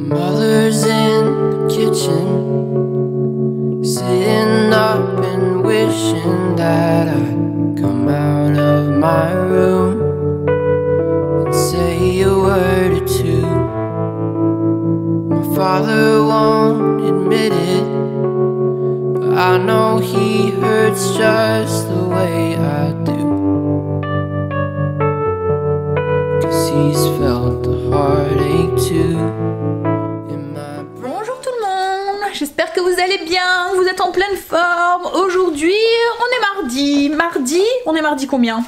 Mother's in the kitchen, sitting up and wishing that I'd come out of my room and say a word or two. My father won't admit it, but I know he hurts just the way I do, 'cause he's felt the heartache too. Bonjour tout le monde, j'espère que vous allez bien, vous êtes en pleine forme. Aujourd'hui, on est mardi. On est mardi combien?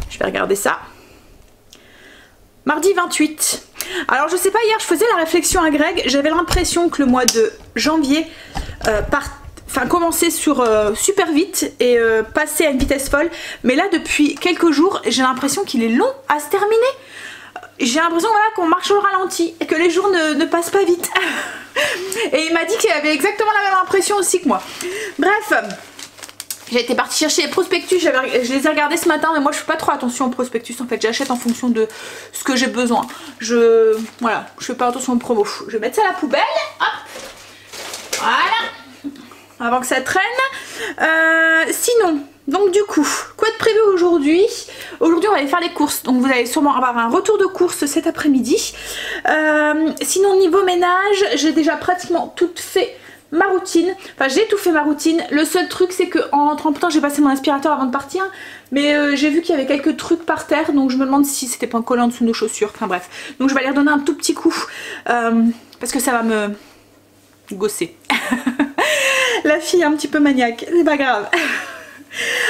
Je vais regarder ça. Mardi 28. Alors je sais pas, hier je faisais la réflexion à Greg, j'avais l'impression que le mois de janvier commençait sur super vite et passait à une vitesse folle. Mais là depuis quelques jours, j'ai l'impression qu'il est long à se terminer. J'ai l'impression voilà, qu'on marche au ralenti et que les jours ne passent pas vite. Et il m'a dit qu'il avait exactement la même impression aussi que moi. Bref, j'ai été partie chercher les prospectus, je les ai regardés ce matin, mais moi je fais pas trop attention aux prospectus en fait, j'achète en fonction de ce que j'ai besoin. Voilà, je fais pas attention aux promos. Je vais mettre ça à la poubelle, hop, voilà, avant que ça traîne. Sinon, donc du coup, quoi de prévu aujourd'hui? Aujourd'hui on va aller faire les courses, donc vous allez sûrement avoir un retour de course cet après-midi. Sinon niveau ménage, j'ai déjà pratiquement tout fait ma routine, enfin j'ai tout fait ma routine. Le seul truc c'est que en rentrant, putain j'ai passé mon aspirateur avant de partir, mais j'ai vu qu'il y avait quelques trucs par terre, donc je me demande si c'était pas un collant dessous nos chaussures, enfin bref. Donc je vais aller redonner un tout petit coup, parce que ça va me gosser. La fille est un petit peu maniaque, c'est pas grave.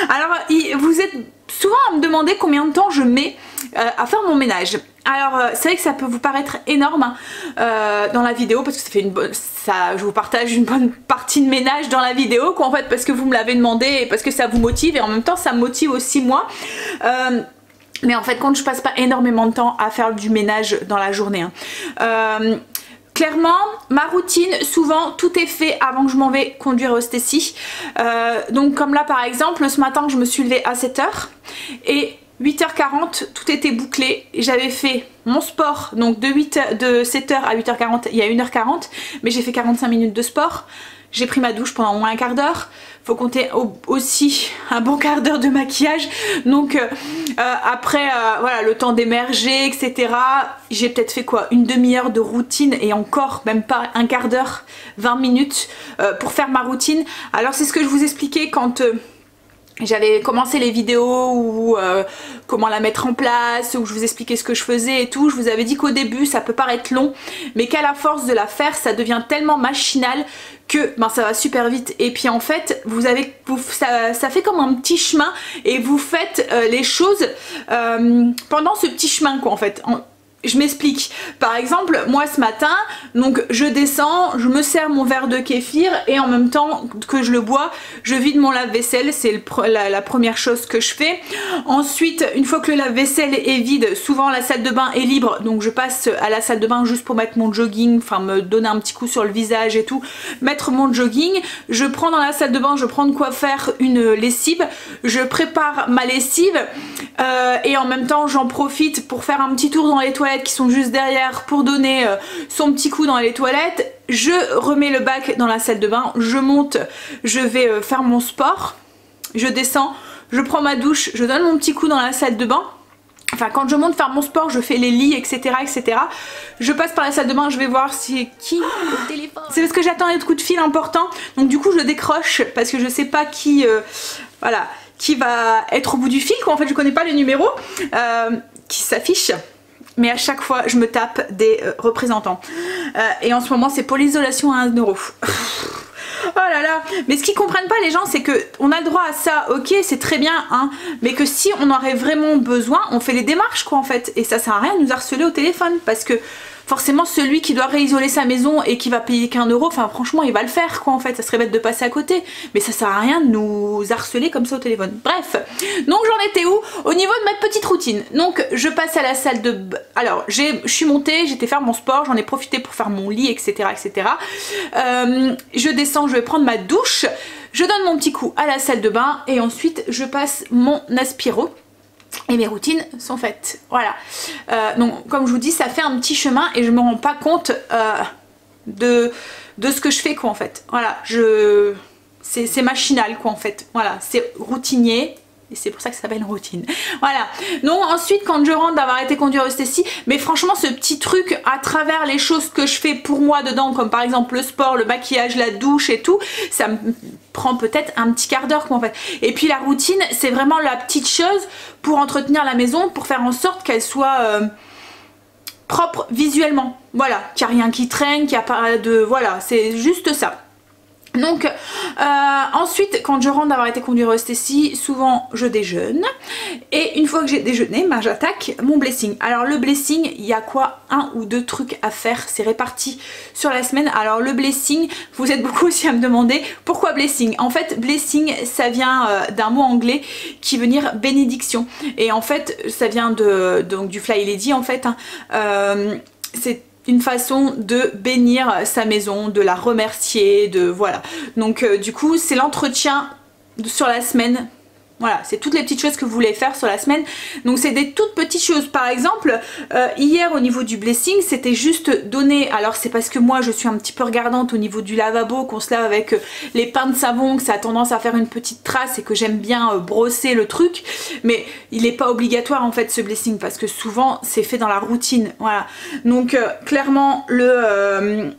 Alors vous êtes souvent à me demander combien de temps je mets à faire mon ménage. Alors c'est vrai que ça peut vous paraître énorme dans la vidéo, parce que ça fait je vous partage une bonne partie de ménage dans la vidéo quoi, en fait, parce que vous me l'avez demandé et parce que ça vous motive, et en même temps ça me motive aussi moi. Mais en fait quand je passe pas énormément de temps à faire du ménage dans la journée, hein. Clairement, ma routine, souvent tout est fait avant que je m'en vais conduire au Stacy. Donc comme là par exemple, ce matin je me suis levée à 7 h et 8 h 40 tout était bouclé. J'avais fait mon sport donc de 7 h à 8 h 40, il y a 1 h 40, mais j'ai fait 45 minutes de sport. J'ai pris ma douche pendant au moins un quart d'heure. Faut compter aussi un bon quart d'heure de maquillage. Donc après voilà, le temps d'émerger etc. J'ai peut-être fait quoi, une demi-heure de routine, et encore même pas un quart d'heure, 20 minutes pour faire ma routine. Alors c'est ce que je vous expliquais quand j'avais commencé les vidéos où comment la mettre en place, où je vous expliquais ce que je faisais et tout. Je vous avais dit qu'au début ça peut paraître long, mais qu'à la force de la faire ça devient tellement machinal que ben, ça va super vite. Et puis en fait ça fait comme un petit chemin, et vous faites les choses pendant ce petit chemin quoi en fait. Je m'explique. Par exemple, moi ce matin, donc je descends, je me sers mon verre de kéfir, et en même temps que je le bois, je vide mon lave-vaisselle. C'est la première chose que je fais. Ensuite, une fois que le lave-vaisselle est vide, souvent la salle de bain est libre, donc je passe à la salle de bain juste pour mettre mon jogging, enfin me donner un petit coup sur le visage et tout, mettre mon jogging. Je prends dans la salle de bain, je prends de quoi faire une lessive, je prépare ma lessive, et en même temps j'en profite pour faire un petit tour dans les toilettes qui sont juste derrière, pour donner son petit coup dans les toilettes. Je remets le bac dans la salle de bain, je monte, je vais faire mon sport, je descends, je prends ma douche, je donne mon petit coup dans la salle de bain. Enfin quand je monte faire mon sport, je fais les lits etc etc. Je passe par la salle de bain, je vais voir si qui au téléphone. C'est parce que j'attends un coup de fil important, donc du coup je décroche parce que je sais pas qui voilà, qui va être au bout du fil quoi. En fait je connais pas les numéros qui s'affichent, mais à chaque fois je me tape des représentants. Et en ce moment c'est pour l'isolation à 1 €. Oh là là, mais ce qu'ils comprennent pas les gens, c'est que on a le droit à ça, ok c'est très bien hein, mais que si on aurait vraiment besoin, on fait les démarches quoi en fait, et ça sert à rien de nous harceler au téléphone, parce que forcément celui qui doit réisoler sa maison et qui va payer qu'1 €, enfin franchement il va le faire quoi en fait, ça serait bête de passer à côté, mais ça sert à rien de nous harceler comme ça au téléphone. Bref, donc j'en étais où? Au niveau de ma petite routine, donc je passe à la salle de... Alors je suis montée, j'étais faire mon sport, j'en ai profité pour faire mon lit etc etc. Je descends, je vais prendre ma douche, je donne mon petit coup à la salle de bain, et ensuite je passe mon aspiro. et mes routines sont faites. Voilà. Donc comme je vous dis, ça fait un petit chemin et je me rends pas compte de ce que je fais quoi en fait. Voilà, c'est machinal quoi en fait. Voilà, c'est routinier. Et c'est pour ça que ça s'appelle routine. Voilà. Donc ensuite quand je rentre d'avoir été conduire au Stacy, mais franchement ce petit truc à travers les choses que je fais pour moi dedans, comme par exemple le sport, le maquillage, la douche et tout, ça me prend peut-être un petit quart d'heure quoi en fait. Et puis la routine c'est vraiment la petite chose pour entretenir la maison, pour faire en sorte qu'elle soit propre visuellement. Voilà, qu'il n'y a rien qui traîne, qu'il n'y a pas de... Voilà, c'est juste ça. Donc ensuite quand je rentre d'avoir été conduire au Stacy, souvent je déjeune et une fois que j'ai déjeuné, ben, j'attaque mon blessing. Alors le blessing, il y a quoi, 1 ou 2 trucs à faire, c'est réparti sur la semaine. Alors le blessing, vous êtes beaucoup aussi à me demander pourquoi blessing. En fait blessing ça vient d'un mot anglais qui veut dire bénédiction et en fait ça vient donc du Fly Lady en fait hein. C'est une façon de bénir sa maison, de la remercier, de voilà. Donc du coup c'est l'entretien sur la semaine. Voilà, c'est toutes les petites choses que vous voulez faire sur la semaine. Donc c'est des toutes petites choses. Par exemple, hier au niveau du blessing, c'était juste donner... Alors c'est parce que moi je suis un petit peu regardante au niveau du lavabo, qu'on se lave avec les pains de savon, que ça a tendance à faire une petite trace et que j'aime bien brosser le truc. Mais il n'est pas obligatoire en fait ce blessing parce que souvent c'est fait dans la routine. Voilà. Donc clairement le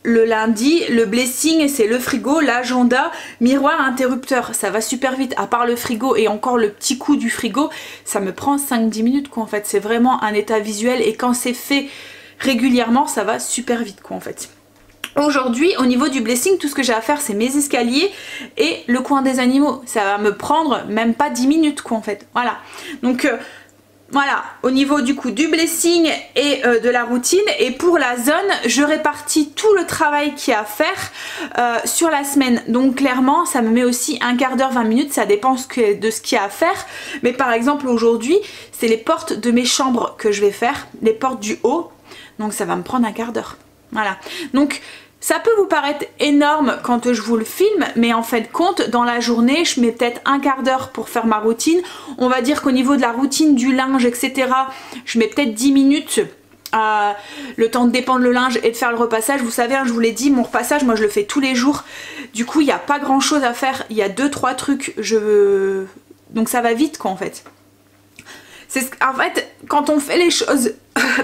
lundi, le blessing c'est le frigo, l'agenda, miroir, interrupteur, ça va super vite. À part le frigo et encore le petit coup du frigo, ça me prend 5-10 minutes quoi en fait. C'est vraiment un état visuel et quand c'est fait régulièrement ça va super vite quoi en fait. Aujourd'hui au niveau du blessing, tout ce que j'ai à faire c'est mes escaliers et le coin des animaux. Ça va me prendre même pas 10 minutes quoi en fait. Voilà. Donc voilà, au niveau du coup du blessing et de la routine. Et pour la zone, je répartis tout le travail qu'il y a à faire sur la semaine. Donc clairement, ça me met aussi un quart d'heure, 20 minutes, ça dépend de ce qu'il y a à faire. Mais par exemple, aujourd'hui, c'est les portes de mes chambres que je vais faire, les portes du haut. Donc ça va me prendre un quart d'heure. Voilà. Donc ça peut vous paraître énorme quand je vous le filme, mais en fait compte, dans la journée, je mets peut-être un quart d'heure pour faire ma routine. On va dire qu'au niveau de la routine du linge, etc., je mets peut-être 10 minutes. Le temps de dépendre le linge et de faire le repassage. Vous savez, hein, je vous l'ai dit, mon repassage, moi je le fais tous les jours. Du coup, il n'y a pas grand chose à faire. Il y a 2-3 trucs. Donc ça va vite quoi en fait. En fait, quand on fait les choses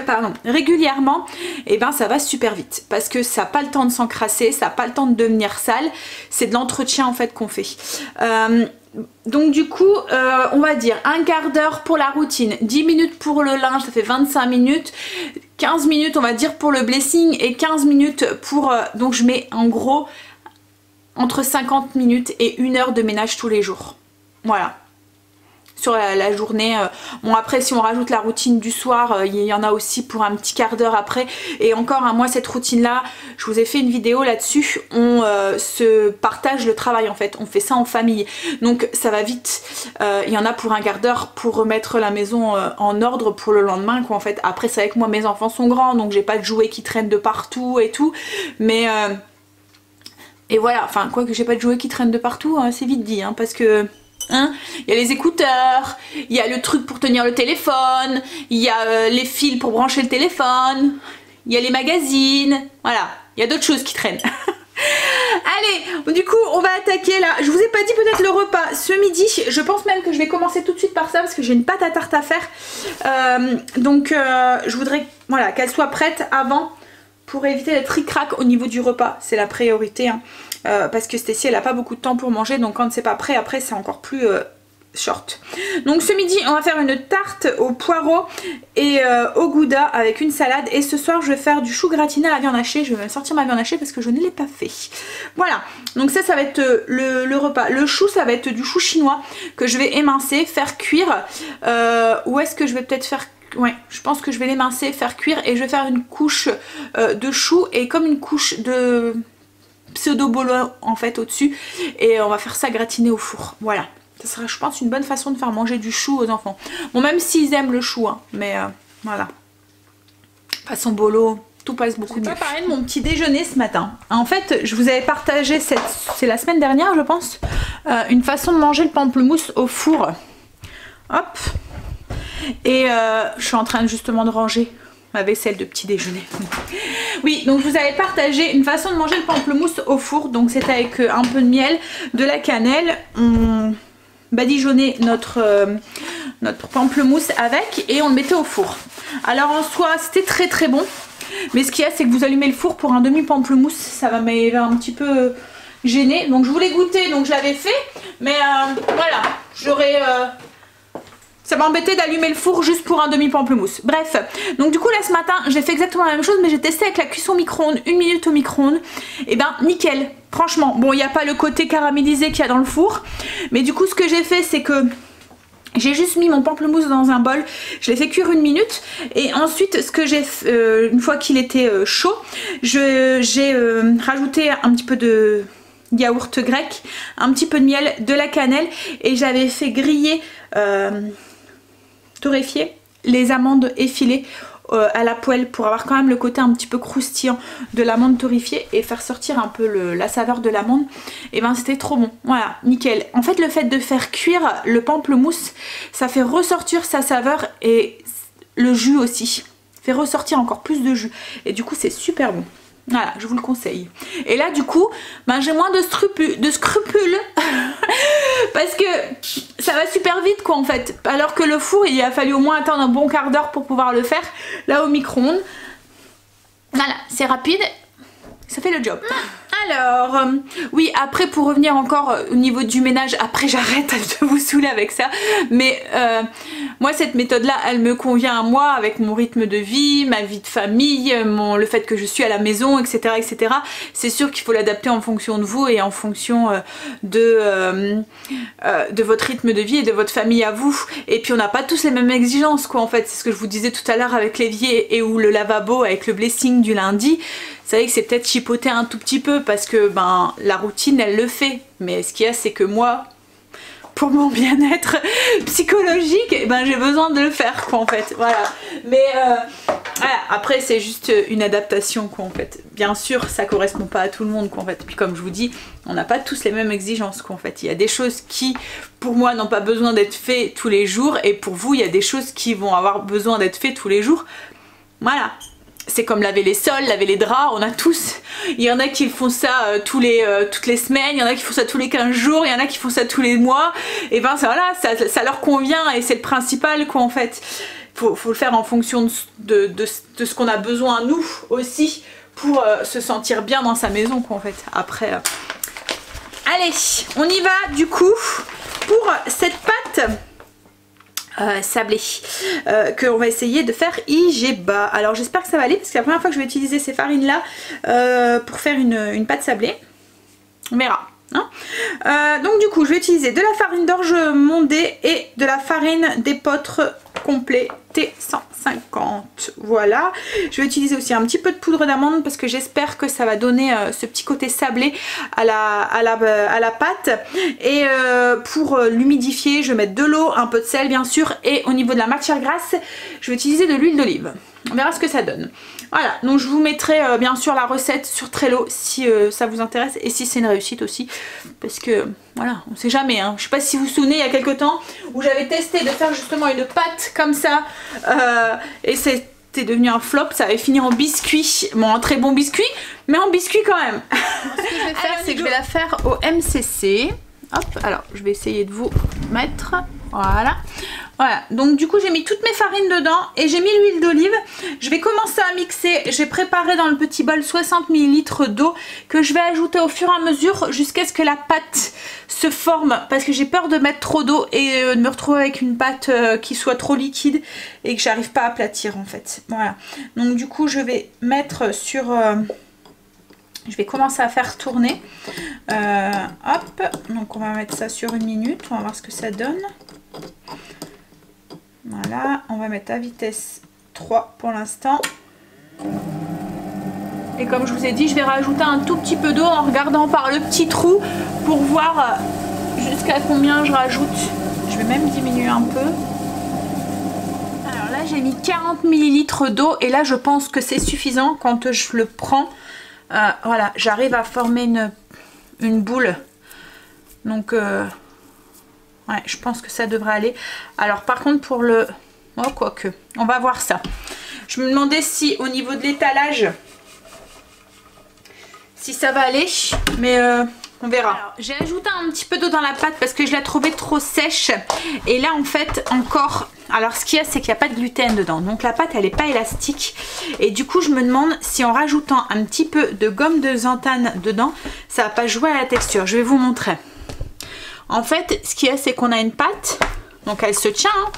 pardon, régulièrement, et ben ça va super vite parce que ça n'a pas le temps de s'encrasser, ça n'a pas le temps de devenir sale, c'est de l'entretien en fait qu'on fait. Donc du coup, on va dire un quart d'heure pour la routine, 10 minutes pour le linge, ça fait 25 minutes, 15 minutes on va dire pour le blessing et 15 minutes pour... donc je mets en gros entre 50 minutes et 1 heure de ménage tous les jours. Voilà. Sur la journée. Bon après si on rajoute la routine du soir, il y en a aussi pour un petit quart d'heure après. Et encore moi cette routine là, je vous ai fait une vidéo là-dessus, on se partage le travail en fait, on fait ça en famille. Donc ça va vite, il y en a pour un quart d'heure pour remettre la maison en ordre pour le lendemain quoi en fait. Après c'est vrai que moi mes enfants sont grands donc j'ai pas de jouets qui traînent de partout et tout. Mais... et voilà, enfin quoi que j'ai pas de jouets qui traînent de partout, hein, c'est vite dit hein, parce que... Hein, il y a les écouteurs, il y a le truc pour tenir le téléphone, il y a les fils pour brancher le téléphone, il y a les magazines, voilà, il y a d'autres choses qui traînent. Allez, du coup on va attaquer là, je vous ai pas dit peut-être le repas ce midi, je pense même que je vais commencer tout de suite par ça parce que j'ai une pâte à tarte à faire. Donc je voudrais voilà, qu'elle soit prête avant pour éviter les tric-trac au niveau du repas, c'est la priorité hein. Parce que Stacy elle a pas beaucoup de temps pour manger donc quand c'est pas prêt après c'est encore plus short. Donc ce midi on va faire une tarte au poireau et au gouda avec une salade et ce soir je vais faire du chou gratiné à la viande hachée. Je vais même sortir ma viande hachée parce que je ne l'ai pas fait. Voilà, donc ça va être le repas. Le chou ça va être du chou chinois que je vais émincer, faire cuire ou est-ce que je vais peut-être faire... Ouais, je pense que je vais l'émincer, faire cuire et je vais faire une couche de chou et comme une couche de pseudo bolo en fait au-dessus et on va faire ça gratiner au four. Voilà, ça sera je pense une bonne façon de faire manger du chou aux enfants. Bon même s'ils aiment le chou hein, mais voilà. Façon bolo, tout passe beaucoup mieux. Je vais pas parler de mon petit déjeuner ce matin. En fait je vous avais partagé, c'est la semaine dernière je pense, une façon de manger le pamplemousse au four. Hop. Et je suis en train justement de ranger ma vaisselle de petit déjeuner. Oui, donc je vous avais partagé une façon de manger le pamplemousse au four. Donc c'est avec un peu de miel, de la cannelle. On badigeonnait notre pamplemousse avec et on le mettait au four. Alors en soi c'était très très bon. Mais ce qu'il y a c'est que vous allumez le four pour un demi pamplemousse. Ça va m'avoir un petit peu gêné. Donc je voulais goûter, donc je l'avais fait. Mais voilà, j'aurais... ça m'embêtait d'allumer le four juste pour un demi pamplemousse. Bref, donc du coup là ce matin j'ai fait exactement la même chose, mais j'ai testé avec la cuisson micro-ondes, 1 minute au micro-ondes. Et ben nickel, franchement. Bon, il n'y a pas le côté caramélisé qu'il y a dans le four, mais du coup ce que j'ai fait c'est que j'ai juste mis mon pamplemousse dans un bol, je l'ai fait cuire 1 minute et ensuite ce que j'ai fait, une fois qu'il était chaud, j'ai rajouté un petit peu de yaourt grec, un petit peu de miel, de la cannelle et j'avais fait griller, torréfier les amandes effilées à la poêle pour avoir quand même le côté un petit peu croustillant de l'amande torréfiée et faire sortir un peu la saveur de l'amande. Et ben c'était trop bon, voilà, nickel. En fait le fait de faire cuire le pamplemousse, ça fait ressortir sa saveur et le jus aussi, fait ressortir encore plus de jus et du coup c'est super bon. Voilà, je vous le conseille. Et là du coup, ben, j'ai moins de scrupules parce que ça va super vite quoi en fait. Alors que le four, il a fallu au moins attendre un bon quart d'heure pour pouvoir le faire. Là au micro-ondes, voilà, c'est rapide, ça fait le job. Alors, oui, après pour revenir encore au niveau du ménage, après j'arrête de vous saouler avec ça, mais moi cette méthode là elle me convient à moi avec mon rythme de vie, ma vie de famille, le fait que je suis à la maison, etc. etc. C'est sûr qu'il faut l'adapter en fonction de vous et en fonction de votre rythme de vie et de votre famille à vous. Et puis on n'a pas tous les mêmes exigences quoi en fait, c'est ce que je vous disais tout à l'heure avec l'évier et ou le lavabo avec le blessing du lundi. Vous savez que c'est peut-être chipoter un tout petit peu parce que ben la routine elle le fait, mais ce qu'il y a c'est que moi pour mon bien-être psychologique eh ben j'ai besoin de le faire quoi en fait, voilà. Mais voilà, après c'est juste une adaptation quoi en fait, bien sûr ça correspond pas à tout le monde quoi en fait, puis comme je vous dis on n'a pas tous les mêmes exigences quoi en fait, il y a des choses qui pour moi n'ont pas besoin d'être faites tous les jours et pour vous il y a des choses qui vont avoir besoin d'être faites tous les jours, voilà. C'est comme laver les sols, laver les draps, on a tous. Il y en a qui font ça toutes les semaines, il y en a qui font ça tous les 15 jours, il y en a qui font ça tous les mois. Et ben voilà, ça leur convient et c'est le principal quoi en fait. Faut le faire en fonction de ce qu'on a besoin nous aussi pour se sentir bien dans sa maison quoi en fait. Après, allez, on y va du coup pour cette pâte. Sablé qu'on va essayer de faire Igeba. Alors j'espère que ça va aller parce que la première fois que je vais utiliser ces farines là pour faire une pâte sablée, on verra hein. Donc du coup je vais utiliser de la farine d'orge mondée et de la farine d'épeautre complet T150, voilà. Je vais utiliser aussi un petit peu de poudre d'amande parce que j'espère que ça va donner ce petit côté sablé à la pâte. Et pour l'humidifier je vais mettre de l'eau, un peu de sel bien sûr, et au niveau de la matière grasse je vais utiliser de l'huile d'olive. On verra ce que ça donne. Voilà, donc je vous mettrai bien sûr la recette sur Trello si ça vous intéresse et si c'est une réussite aussi. Parce que voilà, on sait jamais hein. Je sais pas si vous vous souvenez il y a quelques temps où j'avais testé de faire justement une pâte comme ça et c'était devenu un flop, ça avait fini en biscuit. Bon, un très bon biscuit, mais en biscuit quand même. Ce que je vais faire c'est que je vais la faire au MCC. Hop, alors je vais essayer de vous mettre, voilà. Voilà, donc du coup j'ai mis toutes mes farines dedans et j'ai mis l'huile d'olive. Je vais commencer à mixer, j'ai préparé dans le petit bol 60 ml d'eau que je vais ajouter au fur et à mesure jusqu'à ce que la pâte se forme. Parce que j'ai peur de mettre trop d'eau et de me retrouver avec une pâte qui soit trop liquide et que j'arrive pas à aplatir en fait. Voilà, donc du coup je vais mettre sur... je vais commencer à faire tourner. Hop, donc on va mettre ça sur 1 minute, on va voir ce que ça donne. Voilà, on va mettre à vitesse 3 pour l'instant. Et comme je vous ai dit, je vais rajouter un tout petit peu d'eau en regardant par le petit trou pour voir jusqu'à combien je rajoute. Je vais même diminuer un peu. Alors là, j'ai mis 40 ml d'eau et là, je pense que c'est suffisant quand je le prends. Voilà, j'arrive à former une boule. Donc... ouais, je pense que ça devrait aller. Alors par contre pour le Oh, quoique. On va voir ça. Je me demandais si au niveau de l'étalage, si ça va aller. Mais on verra. J'ai ajouté un petit peu d'eau dans la pâte parce que je la trouvais trop sèche. Et là, en fait, encore... Alors, ce qu'il y a, c'est qu'il n'y a pas de gluten dedans. Donc, la pâte, elle n'est pas élastique. Et du coup, je me demande si en rajoutant un petit peu de gomme de xanthane dedans, ça va pas jouer à la texture. Je vais vous montrer. En fait, ce qu'il y a, c'est qu'on a une pâte. Donc, elle se tient. Hein,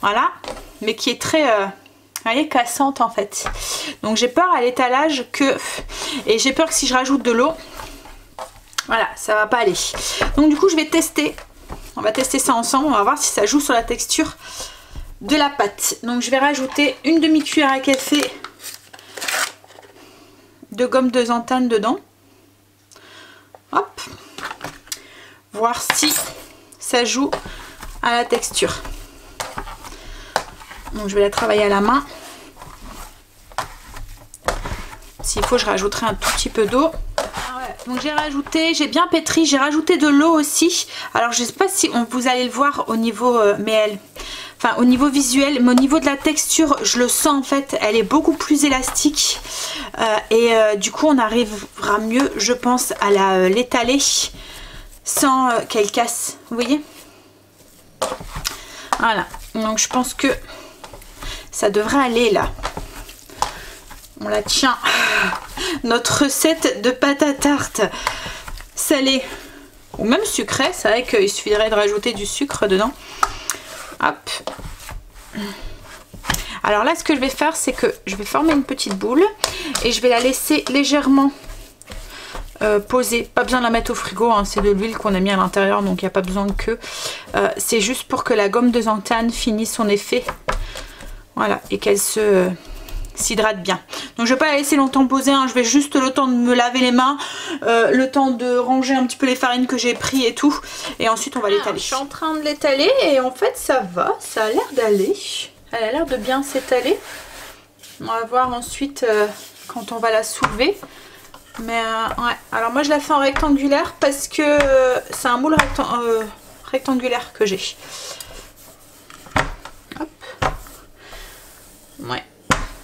voilà. Mais qui est très... vous voyez, cassante, en fait. Donc, j'ai peur à l'étalage que... Et j'ai peur que si je rajoute de l'eau... Voilà, ça va pas aller. Donc, du coup, je vais tester. On va tester ça ensemble. On va voir si ça joue sur la texture de la pâte. Donc je vais rajouter une demi-cuillère à café de gomme de xanthane dedans. Hop. Voir si ça joue à la texture. Donc je vais la travailler à la main. S'il faut, je rajouterai un tout petit peu d'eau. Donc j'ai bien pétri, j'ai rajouté de l'eau aussi. Alors je sais pas si vous allez le voir au niveau au niveau visuel, mais au niveau de la texture, je le sens en fait, elle est beaucoup plus élastique. Du coup on arrivera mieux, je pense, à l'étaler sans qu'elle casse. Vous voyez? Voilà, donc je pense que ça devrait aller là. On la tient. Notre recette de pâte à tarte salée ou même sucrée. C'est vrai qu'il suffirait de rajouter du sucre dedans. Hop. Alors là, ce que je vais faire, c'est que je vais former une petite boule et je vais la laisser légèrement poser. Pas besoin de la mettre au frigo, hein, c'est de l'huile qu'on a mis à l'intérieur, donc il n'y a pas besoin que. C'est juste pour que la gomme de xanthane finisse son effet. Voilà, et qu'elle s'hydrate bien. Donc je vais pas la laisser longtemps poser, hein. Je vais juste le temps de me laver les mains, le temps de ranger un petit peu les farines que j'ai pris et tout, et ensuite on va l'étaler. Je suis en train de l'étaler et en fait ça va, ça a l'air d'aller, elle a l'air de bien s'étaler. On va voir ensuite quand on va la soulever, mais ouais, alors moi je la fais en rectangulaire parce que c'est un moule rectangulaire que j'ai. Hop. Ouais.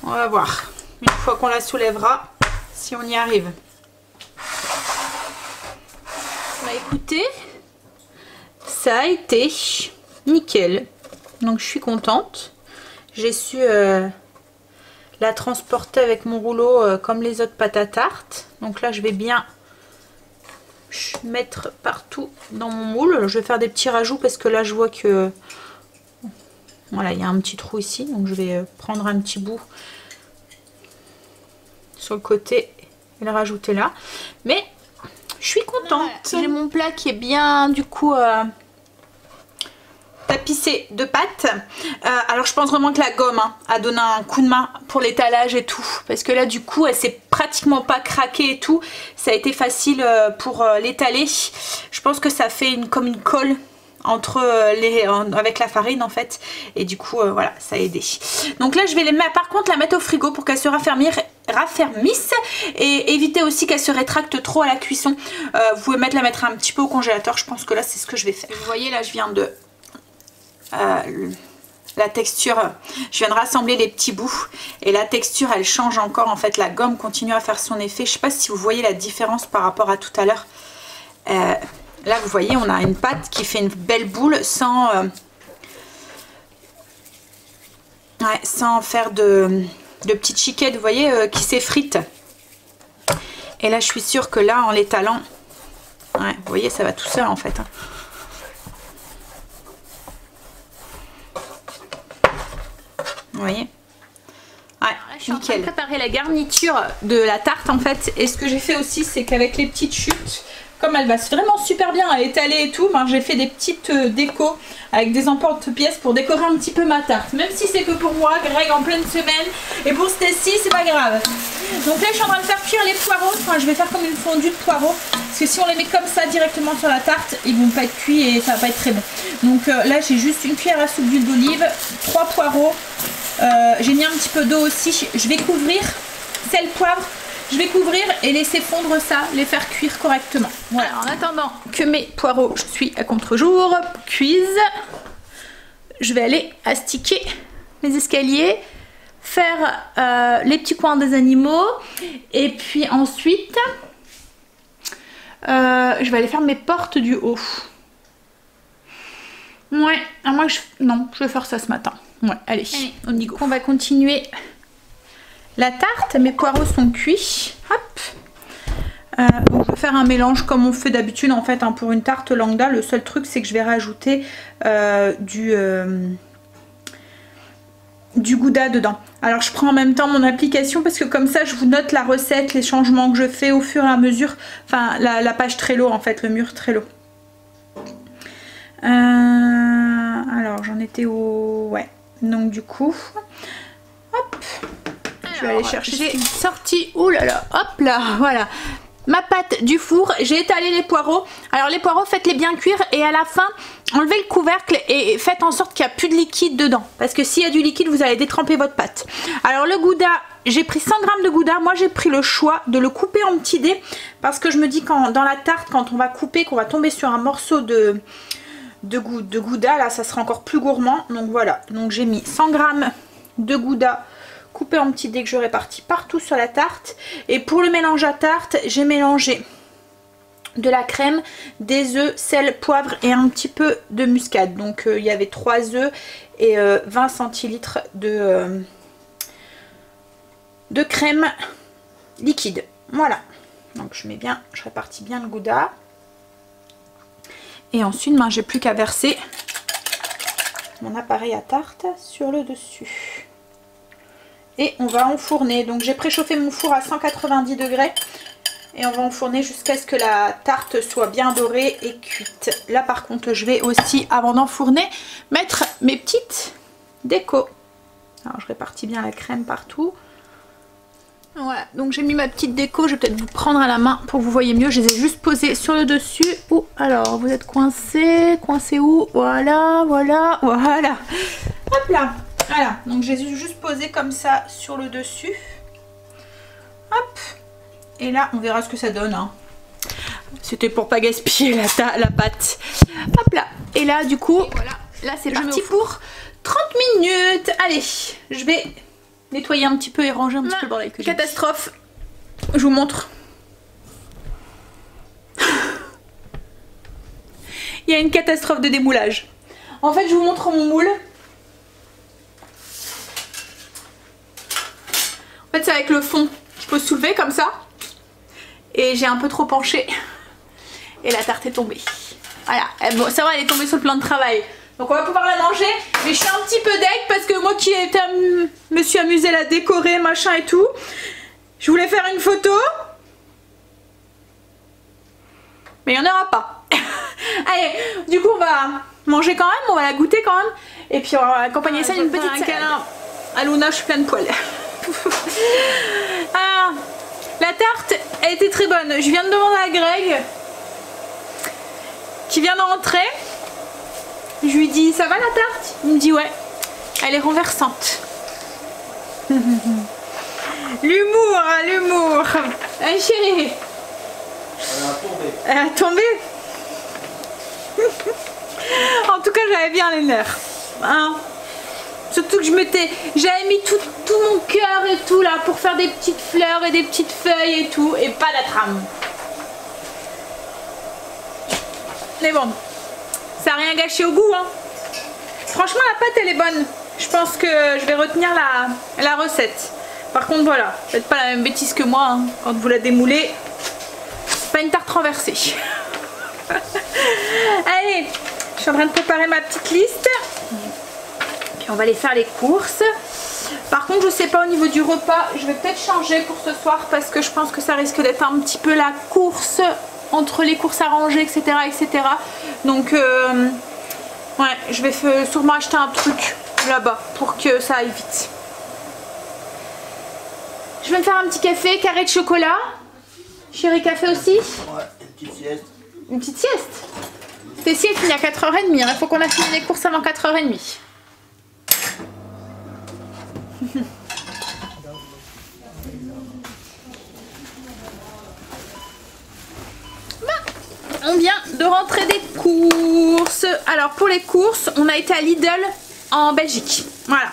On va voir, une fois qu'on la soulèvera, si on y arrive. Bah écoutez, ça a été nickel. Donc je suis contente. J'ai su la transporter avec mon rouleau comme les autres pâtes à tarte. Donc là je vais bien mettre partout dans mon moule. Je vais faire des petits rajouts parce que là je vois que... Voilà, il y a un petit trou ici, donc je vais prendre un petit bout sur le côté et le rajouter là. Mais je suis contente. J'ai mon plat qui est bien du coup tapissé de pâte. Alors je pense vraiment que la gomme a donné un coup de main pour l'étalage et tout. Parce que là du coup elle s'est pratiquement pas craquée et tout. Ça a été facile pour l'étaler. Je pense que ça fait comme une colle entre avec la farine en fait, et du coup voilà, ça a aidé. Donc là je vais par contre la mettre au frigo pour qu'elle se raffermisse et éviter aussi qu'elle se rétracte trop à la cuisson. Vous pouvez la mettre un petit peu au congélateur. Je pense que là c'est ce que je vais faire. Vous voyez là je viens de la texture, je viens de rassembler les petits bouts et la texture elle change encore en fait, la gomme continue à faire son effet. Je sais pas si vous voyez la différence par rapport à tout à l'heure. Là vous voyez on a une pâte qui fait une belle boule sans faire de petites chiquettes, vous voyez, qui s'effritent. Et là je suis sûre que là en l'étalant, vous voyez ça va tout seul en fait. Vous voyez, je suis en train de préparer la garniture de la tarte en fait. Et ce que j'ai fait aussi c'est qu'avec les petites chutes, comme elle va vraiment super bien à étaler et tout, j'ai fait des petites décos avec des emporte-pièces pour décorer un petit peu ma tarte. Même si c'est que pour moi, Greg en pleine semaine, et pour Stacy, c'est pas grave. Donc là, je suis en train de faire cuire les poireaux. Enfin, je vais faire comme une fondue de poireaux. Parce que si on les met comme ça directement sur la tarte, ils vont pas être cuits et ça va pas être très bon. Donc là, j'ai juste une cuillère à soupe d'huile d'olive, 3 poireaux. J'ai mis un petit peu d'eau aussi. Je vais couvrir, sel, poivre. Je vais couvrir et laisser fondre ça, les faire cuire correctement. Voilà, en attendant que mes poireaux, je suis à contre-jour, cuisent, je vais aller astiquer les escaliers, faire les petits coins des animaux et puis ensuite je vais aller faire mes portes du haut. Ouais, moi non, je vais faire ça ce matin. Ouais, allez, on y go. On va continuer la tarte. Mes poireaux sont cuits. Hop. Donc je vais faire un mélange comme on fait d'habitude en fait hein, pour une tarte lambda. Le seul truc c'est que je vais rajouter du gouda dedans. Alors je prends en même temps mon application parce que comme ça je vous note la recette, les changements que je fais au fur et à mesure. Enfin la page Trello en fait, le mur Trello. Alors j'en étais au... Ouais. Donc du coup... Hop. Je vais aller chercher... J'ai sorti... Ouh là là. Hop là. Voilà. Ma pâte du four. J'ai étalé les poireaux. Alors les poireaux, faites-les bien cuire. Et à la fin, enlevez le couvercle et faites en sorte qu'il n'y a plus de liquide dedans. Parce que s'il y a du liquide, vous allez détremper votre pâte. Alors le gouda... J'ai pris 100 g de gouda. Moi j'ai pris le choix de le couper en petits dés. Parce que je me dis quand dans la tarte, quand on va couper, qu'on va tomber sur un morceau de gouda, là ça sera encore plus gourmand. Donc voilà, donc j'ai mis 100 g de gouda coupé en petits dés que je répartis partout sur la tarte. Et pour le mélange à tarte, j'ai mélangé de la crème, des œufs, sel, poivre et un petit peu de muscade. Donc il y avait 3 œufs et 20 centilitres de crème liquide. Voilà, donc je répartis bien le gouda. Et ensuite, ben, j'ai plus qu'à verser mon appareil à tarte sur le dessus. Et on va enfourner. Donc j'ai préchauffé mon four à 190 degrés. Et on va enfourner jusqu'à ce que la tarte soit bien dorée et cuite. Là par contre, je vais aussi, avant d'enfourner, mettre mes petites décos. Alors je répartis bien la crème partout. Voilà, donc j'ai mis ma petite déco, je vais peut-être vous prendre à la main pour que vous voyez mieux. Je les ai juste posées sur le dessus. Oh, alors vous êtes coincés où? Voilà, voilà, voilà. Hop là, voilà, donc j'ai juste posé comme ça sur le dessus. Hop, et là on verra ce que ça donne. Hein. C'était pour pas gaspiller la pâte. Hop là, et là du coup, voilà, là c'est parti pour 30 minutes. Allez, je vais... nettoyer un petit peu et ranger un petit peu le bordel que j'ai. Catastrophe. Je vous montre. Il y a une catastrophe de démoulage. En fait, je vous montre mon moule. En fait, c'est avec le fond qu'il faut soulever comme ça. Et j'ai un peu trop penché. Et la tarte est tombée. Voilà. Bon, ça va, elle est tombée sur le plan de travail. Donc on va pouvoir la manger, mais je suis un petit peu deg parce que moi qui me suis amusée à la décorer, machin et tout, je voulais faire une photo, mais il n'y en aura pas. Allez, du coup on va manger quand même, on va la goûter quand même, et puis on va accompagner ça d'une petite câlin. À Luna, je suis pleine de poils. Alors, la tarte, elle était très bonne. Je viens de demander à Greg, qui vient de rentrer. Je lui dis, ça va la tarte? Il me dit ouais, elle est renversante. L'humour, hein, l'humour. Hein, chérie? Elle a tombé. En tout cas, j'avais bien les nerfs. Hein, surtout que j'avais mis tout mon cœur et tout là pour faire des petites fleurs et des petites feuilles et tout, et pas la trame. Mais bon. Ça n'a rien gâché au goût. Hein. Franchement, la pâte, elle est bonne. Je pense que je vais retenir la recette. Par contre, voilà, faites pas la même bêtise que moi. Hein. Quand vous la démoulez, c'est pas une tarte renversée. Allez, je suis en train de préparer ma petite liste. Puis on va aller faire les courses. Par contre, je sais pas au niveau du repas. Je vais peut-être changer pour ce soir parce que je pense que ça risque d'être un petit peu la course... entre les courses à ranger, etc. etc. Donc, ouais, je vais sûrement acheter un truc là-bas pour que ça aille vite. Je vais me faire un petit café, carré de chocolat. Chérie, café aussi? Ouais, une petite sieste. Une petite sieste? Celle-ci, elle finit à 4h30. Il faut qu'on a fini les courses avant 4h30. On vient de rentrer des courses. Alors pour les courses, on a été à Lidl en Belgique. Voilà.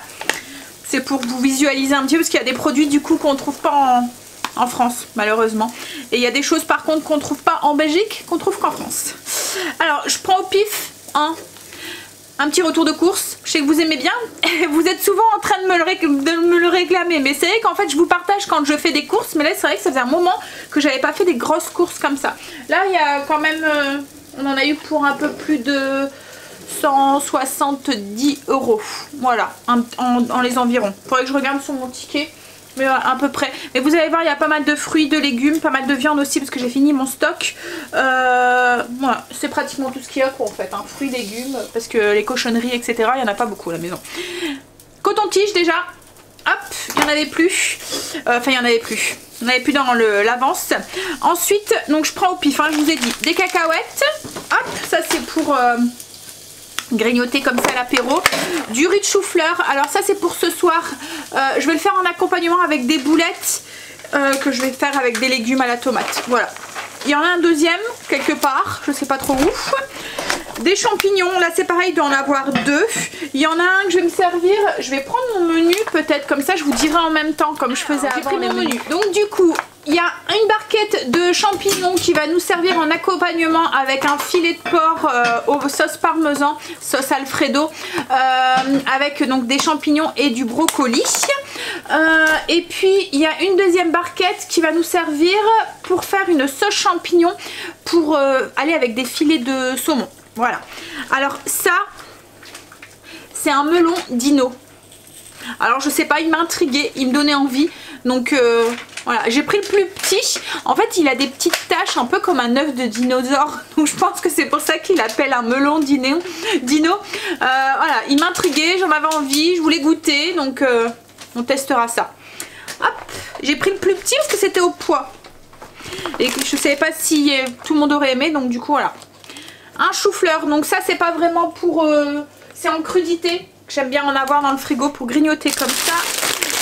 C'est pour vous visualiser un petit peu parce qu'il y a des produits du coup qu'on trouve pas en France malheureusement. Et il y a des choses par contre qu'on trouve pas en Belgique, qu'on trouve qu'en France. Alors je prends au pif un petit retour de course. Je sais que vous aimez bien. Vous êtes souvent en train de me le réclamer. Mais c'est vrai qu'en fait je vous partage quand je fais des courses. Mais là c'est vrai que ça faisait un moment que j'avais pas fait des grosses courses comme ça. Là il y a quand même... on en a eu pour un peu plus de 170 €. Voilà, en les environs. Faudrait que je regarde sur mon ticket. Mais à peu près. Mais vous allez voir, il y a pas mal de fruits, de légumes, pas mal de viande aussi parce que j'ai fini mon stock. Voilà, c'est pratiquement tout ce qu'il y a quoi en fait. Hein. Fruits, légumes, parce que les cochonneries, etc. Il n'y en a pas beaucoup à la maison. Coton-tige déjà. Hop, il n'y en avait plus. Enfin, il n'y en avait plus. Il n'y en avait plus dans l'avance. Ensuite, donc je prends au pif, hein, je vous ai dit, des cacahuètes. Hop, ça c'est pour... grignoter comme ça à l'apéro. Du riz de chou-fleur, alors ça c'est pour ce soir. Je vais le faire en accompagnement avec des boulettes que je vais faire avec des légumes à la tomate. Voilà, il y en a un deuxième quelque part, je sais pas trop où. Des champignons, là c'est pareil, il doit en avoir deux. Il y en a un que je vais me servir, je vais prendre mon menu peut-être, comme ça je vous dirai en même temps comme je faisais avant. J'ai pris mon menu. Donc du coup il y a une barquette de champignons qui va nous servir en accompagnement avec un filet de porc aux sauce parmesan, sauce alfredo, avec donc des champignons et du brocoli. Et puis il y a une deuxième barquette qui va nous servir pour faire une sauce champignon pour aller avec des filets de saumon. Voilà. Alors ça, c'est un melon dino. Alors je sais pas, il m'a intrigué, il me donnait envie. Donc voilà, j'ai pris le plus petit. En fait il a des petites taches un peu comme un œuf de dinosaure. Donc je pense que c'est pour ça qu'il appelle un melon dino. Voilà, il m'intriguait, j'en avais envie, je voulais goûter. Donc on testera ça. Hop, j'ai pris le plus petit parce que c'était au poids. Et que je savais pas si tout le monde aurait aimé. Donc du coup voilà. Un chou-fleur, donc ça c'est pas vraiment pour... c'est en crudité. J'aime bien en avoir dans le frigo pour grignoter comme ça.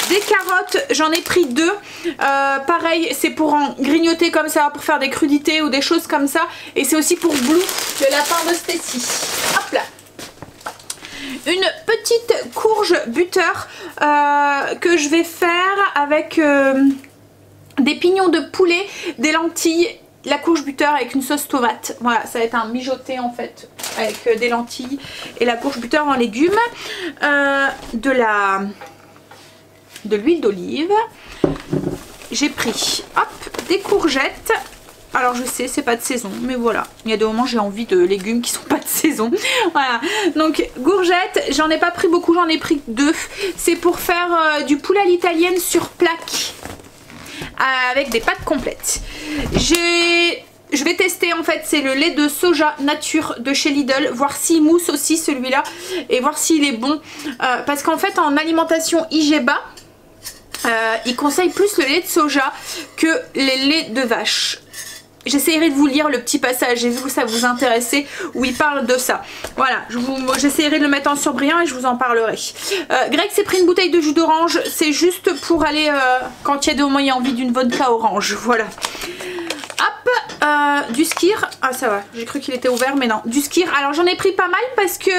Des carottes, j'en ai pris deux. Pareil, c'est pour en grignoter comme ça, pour faire des crudités ou des choses comme ça. Et c'est aussi pour Blue, le lapin de Stacy. Hop là. Une petite courge buteur que je vais faire avec des pignons de poulet, des lentilles, la courge buteur avec une sauce tomate. Voilà, ça va être un mijoté en fait avec des lentilles et la courge buteur en légumes. De l'huile d'olive. J'ai pris hop, des courgettes. Alors je sais c'est pas de saison mais voilà, il y a des moments j'ai envie de légumes qui sont pas de saison. Voilà, donc courgettes, j'en ai pas pris beaucoup, j'en ai pris deux. C'est pour faire du poulet à l'italienne sur plaque avec des pâtes complètes. Je vais tester en fait, c'est le lait de soja nature de chez Lidl, voir s'il mousse aussi celui-là et voir s'il est bon. Parce qu'en fait en alimentation IGBA, ils conseillent plus le lait de soja que les laits de vache. J'essaierai de vous lire le petit passage, j'ai vu que ça vous intéressait, où il parle de ça. Voilà, j'essaierai de le mettre en surbrillant et je vous en parlerai. Greg s'est pris une bouteille de jus d'orange, c'est juste pour aller, quand il y a des moments il y a envie d'une vodka orange, voilà. Hop, du Skyr, ah ça va, j'ai cru qu'il était ouvert mais non, du Skyr. Alors j'en ai pris pas mal parce que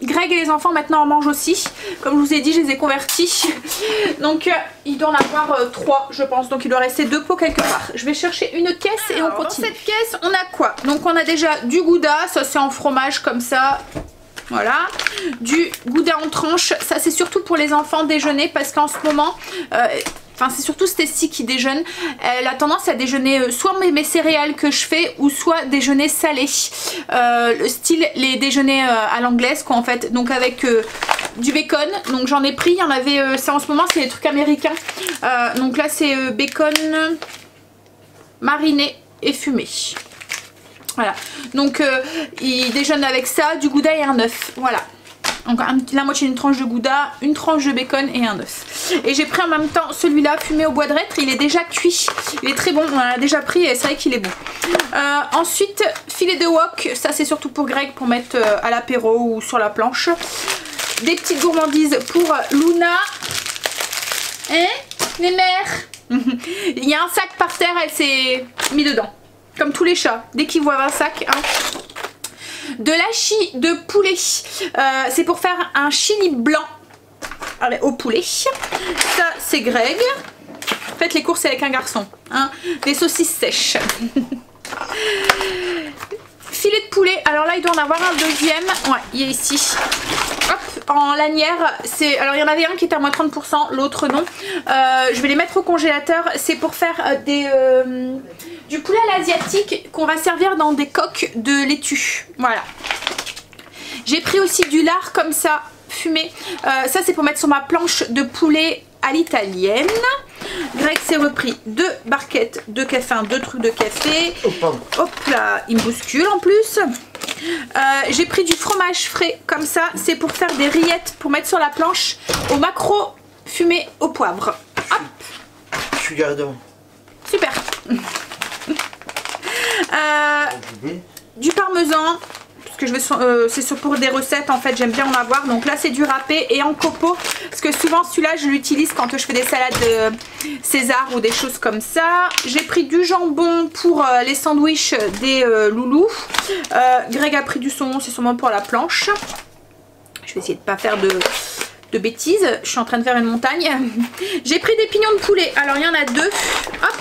Greg et les enfants maintenant en mangent aussi. Comme je vous ai dit, je les ai convertis. Donc il doit en avoir 3 je pense. Donc il doit rester 2 pots quelque part. Je vais chercher une caisse et on continue. Dans cette caisse on a quoi? Donc on a déjà du gouda, ça c'est en fromage comme ça. Voilà, du gouda en tranches, ça c'est surtout pour les enfants déjeuner parce qu'en ce moment, enfin c'est surtout Stacy qui déjeune, elle a tendance à déjeuner soit mes céréales que je fais ou soit déjeuner salé, le style les déjeuners à l'anglaise quoi en fait, donc avec du bacon, donc j'en ai pris, il y en avait, c'est en ce moment c'est des trucs américains, donc là c'est bacon mariné et fumé. Voilà, donc il déjeune avec ça, du gouda et un œuf, voilà. Donc la moitié d'une tranche de gouda, une tranche de bacon et un œuf. Et j'ai pris en même temps celui-là fumé au bois de hêtre, il est déjà cuit, il est très bon, on l'a déjà pris et c'est vrai qu'il est bon. Ensuite, filet de wok, ça c'est surtout pour Greg pour mettre à l'apéro ou sur la planche. Des petites gourmandises pour Luna. Hein, les mères. Il y a un sac par terre, elle s'est mis dedans. Comme tous les chats, dès qu'ils voient un sac, hein. De l'hachis de poulet, c'est pour faire un chili blanc. au poulet. Ça c'est Greg. Faites les courses avec un garçon. Hein. Des saucisses sèches. Filet de poulet. Alors là il doit en avoir un deuxième. Ouais, il est ici. Hop, en lanière. Alors il y en avait un qui était à moins 30%, l'autre non. Je vais les mettre au congélateur. C'est pour faire du poulet à l'asiatique qu'on va servir dans des coques de laitue. Voilà. J'ai pris aussi du lard comme ça, fumé. Ça c'est pour mettre sur ma planche de poulet à l'italienne. Greg s'est repris 2 barquettes de café, 2 trucs de café. Hop là, il me bouscule en plus. J'ai pris du fromage frais comme ça. C'est pour faire des rillettes pour mettre sur la planche au maquereau fumé au poivre. Hop. Je suis gardant. Super. Du parmesan. Que c'est pour des recettes en fait, j'aime bien en avoir. Donc là c'est du râpé et en copeaux parce que souvent celui-là je l'utilise quand je fais des salades César ou des choses comme ça. J'ai pris du jambon pour les sandwichs des loulous. Greg a pris du saumon, c'est saumon pour la planche. Je vais essayer de pas faire de bêtises, je suis en train de faire une montagne. J'ai pris des pignons de poulet, alors il y en a 2. Hop,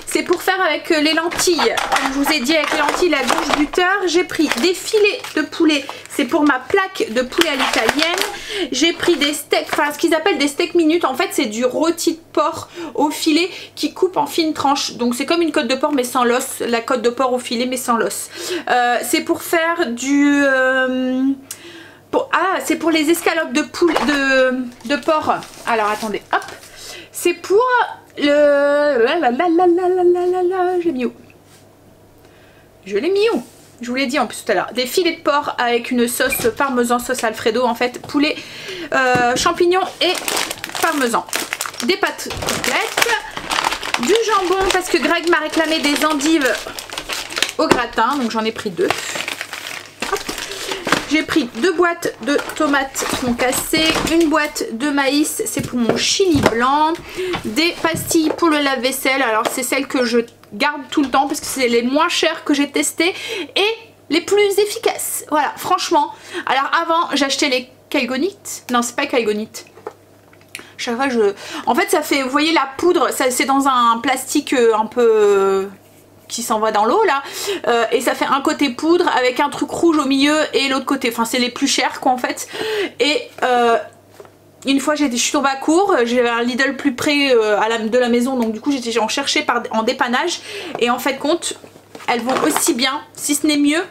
c'est pour faire avec les lentilles. Comme je vous ai dit, avec les lentilles, la gauche du beurre. J'ai pris des filets de poulet, c'est pour ma plaque de poulet à l'italienne. J'ai pris des steaks, enfin ce qu'ils appellent des steaks minutes. En fait c'est du rôti de porc au filet qui coupe en fines tranches. Donc c'est comme une côte de porc mais sans l'os, la côte de porc au filet mais sans l'os. C'est pour faire du... c'est pour les escalopes de poule de porc. Alors attendez, hop. C'est pour le... Je l'ai mis où? Je l'ai mis où? Je vous l'ai dit en plus tout à l'heure. Des filets de porc avec une sauce parmesan, sauce alfredo en fait. Poulet, champignons et parmesan. Des pâtes complètes. Du jambon parce que Greg m'a réclamé des endives au gratin. Donc j'en ai pris 2. J'ai pris 2 boîtes de tomates concassées, une boîte de maïs, c'est pour mon chili blanc, des pastilles pour le lave-vaisselle, alors c'est celles que je garde tout le temps parce que c'est les moins chères que j'ai testées et les plus efficaces. Voilà, franchement. Alors avant, j'achetais les Calgonite. Non, c'est pas Calgonite. Chaque fois, en fait, ça fait, vous voyez la poudre, c'est dans un plastique un peu... qui s'envoie dans l'eau là, et ça fait un côté poudre avec un truc rouge au milieu et l'autre côté, enfin c'est les plus chers quoi en fait. Et une fois je suis tombée à court, j'avais un Lidl plus près de la maison, donc du coup j'étais en chercher en dépannage et en fait compte elles vont aussi bien, si ce n'est mieux